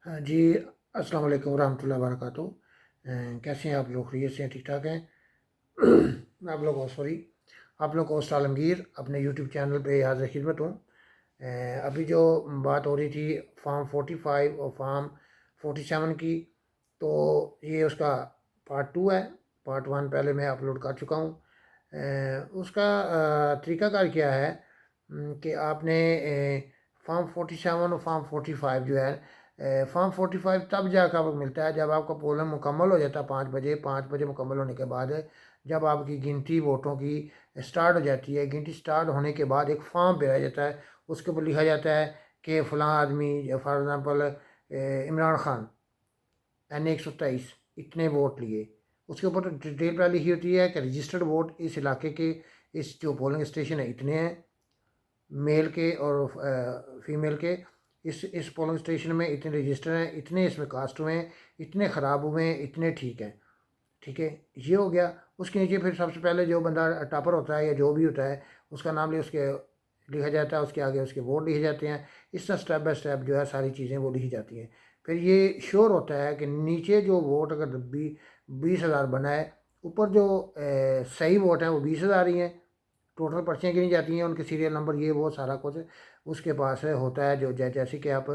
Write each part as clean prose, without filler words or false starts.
हाँ जी, अस्सलाम वालेकुम रहमतुल्लाहि व बरकातहू। कैसे हैं आप लोग? खैरियत से हैं? ठीक-ठाक हैं? मैं आप लोग का होस्ट आलमगीर अपने यूट्यूब चैनल पे हाज़िर खिदमत हूँ। अभी जो बात हो रही थी फार्म 45 और फार्म 47 की, तो ये उसका पार्ट 2 है। पार्ट 1 पहले मैं अपलोड कर चुका हूँ। उसका तरीकाकार क्या है कि आपने फार्म 47 और फार्म 45 जो है, फार्म 45 तब जाकर आपको मिलता है जब आपका पोलिंग मुकम्मल हो जाता है 5 बजे। 5 बजे मुकम्मल होने के बाद जब आपकी गिनती वोटों की स्टार्ट हो जाती है, गिनती स्टार्ट होने के बाद एक फॉर्म भरा जाता है। उसके ऊपर लिखा जाता है कि फ़लाँ आदमी, for example Imran Khan N 123 इतने वोट लिए। उसके ऊपर डिटेल पहले लिखी होती है कि रजिस्टर्ड वोट इस इलाके के, इस जो पोलिंग स्टेशन है इतने हैं, मेल के और फीमेल के। इस पोलिंग स्टेशन में इतने रजिस्टर हैं, इतने इसमें कास्ट हुए हैं, इतने ख़राब हुए हैं, इतने ठीक हैं। ठीक है, ये हो गया। उसके नीचे फिर सबसे पहले जो बंदा टॉपर होता है या जो भी होता है उसका नाम ले उसके लिखा जाता है, उसके आगे उसके वोट लिखे जाते हैं। इस तरह स्टेप बाय स्टेप जो है सारी चीज़ें वो लिखी जाती हैं। फिर ये श्योर होता है कि नीचे जो वोट अगर 20,000 बना है, ऊपर जो सही वोट हैं वो 20,000 ही हैं। टोटल पर्चियाँ गिनी जाती हैं, उनके सीरियल नंबर ये वो सारा कुछ उसके पास है होता है। जो जैसे कि आप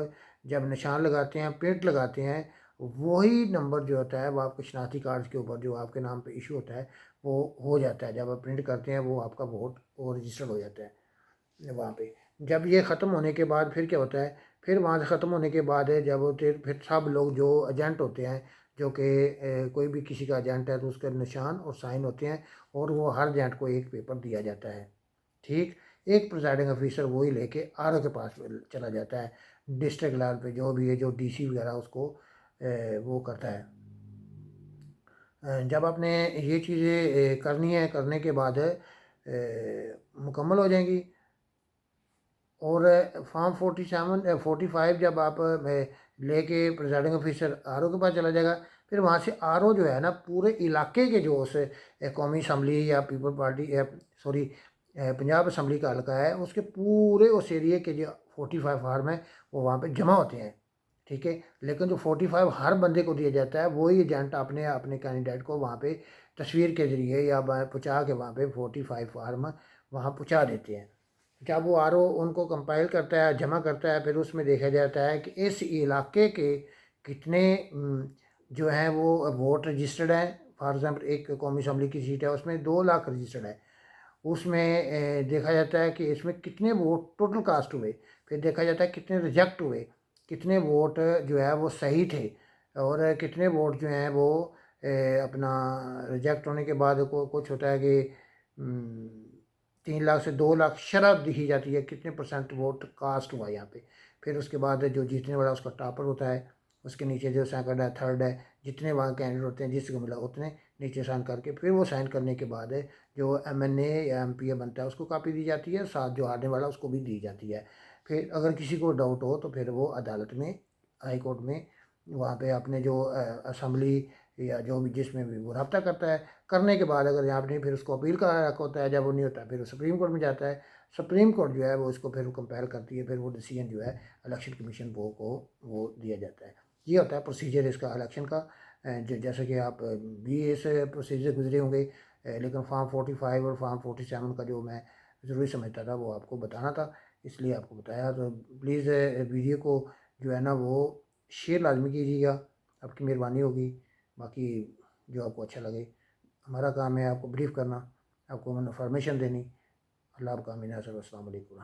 जब निशान लगाते हैं, प्रिंट लगाते हैं, वही नंबर जो होता है वो आपके शनाख्ती कार्ड के ऊपर जो आपके नाम पे इशू होता है वो हो जाता है। जब आप प्रिंट करते हैं वो आपका वोट वो रजिस्टर्ड हो जाता है वहाँ पे। जब ये ख़त्म होने के बाद फिर क्या होता है, फिर वहाँ से ख़त्म होने के बाद है जब फिर सब लोग जो एजेंट होते हैं, जो कि कोई भी किसी का एजेंट है तो उसके निशान और साइन होते हैं, और वो हर एजेंट को एक पेपर दिया जाता है। ठीक, एक प्रिजाइडिंग ऑफिसर वही लेके आर ओ के पास चला जाता है। डिस्ट्रिक्ट लेवल पे जो भी है, जो डीसी वगैरह उसको वो करता है। जब आपने ये चीज़ें करनी है, करने के बाद मुकम्मल हो जाएंगी। और फार्म 45 जब आप लेके प्रिजाइडिंग ऑफिसर आर ओ के पास चला जाएगा, फिर वहाँ से आर ओ जो है ना पूरे इलाके के जो उस कौमी असम्बली या people party sorry Punjab assembly का हल्का है, उसके पूरे उस एरिए के जो 45 फार्म है वो वहाँ पे जमा होते हैं। ठीक है, लेकिन जो 45 हर बंदे को दिया जाता है वही एजेंट अपने अपने कैंडिडेट को वहाँ पे तस्वीर के ज़रिए या पहुँचा के वहाँ पे 45 फार्म वहाँ पहुँचा देते हैं। जब वो आर ओ उनको कंपाइल करता है, जमा करता है, फिर उसमें देखा जाता है कि इस इलाके के कितने जो हैं वो वोट रजिस्टर्ड हैं। फॉर एग्ज़ाम्पल एक कौमी असम्बली की सीट है, उसमें 2 लाख रजिस्टर्ड है। उसमें देखा जाता है कि इसमें कितने वोट टोटल कास्ट हुए। फिर देखा जाता है कितने रिजेक्ट हुए, कितने वोट जो है वो सही थे, और कितने वोट जो हैं वो अपना रिजेक्ट होने के बाद को कुछ होता है कि 3 लाख से 2 लाख शरह लिखी जाती है कितने परसेंट वोट कास्ट हुआ यहाँ पे। फिर उसके बाद जो जीतने वाला उसका टॉपर होता है, उसके नीचे जो सेकंड है, थर्ड है, जितने वहाँ कैंडिडेट होते हैं जिसको मिला उतने नीचे साइन करके, फिर वो साइन करने के बाद जो एमएनए या एमपीए बनता है उसको कॉपी दी जाती है, साथ जो हारने वाला उसको भी दी जाती है। फिर अगर किसी को डाउट हो तो फिर वो अदालत में, हाई कोर्ट में, वहाँ पे अपने जो असम्बली या जो भी जिसमें भी वो रब्ता करता है। करने के बाद अगर यहाँ पे नहीं, फिर उसको अपील का हक होता है। जब वो नहीं होता फिर वो सुप्रीम कोर्ट में जाता है। सुप्रीम कोर्ट जो है वो इसको फिर कंपेयर करती है, फिर वो डिसीजन जो है इलेक्शन कमीशन वो को वो दिया जाता है। ये होता है प्रोसीजर इसका इलेक्शन का। जैसे कि आप भी इस प्रोसीजर गुजरे होंगे, लेकिन फार्म 45 और फार्म 47 का जो मैं ज़रूरी समझता था वो आपको बताना था, इसलिए आपको बताया। तो प्लीज़ वीडियो को जो है ना वो शेयर लाजमी कीजिएगा, आपकी मेहरबानी होगी। बाकी जो आपको अच्छा लगे, हमारा काम है आपको ब्रीफ़ करना, आपको इन्फॉर्मेशन देनी। अल्लाह आपका आमीन। अस्सलाम वालेकुम।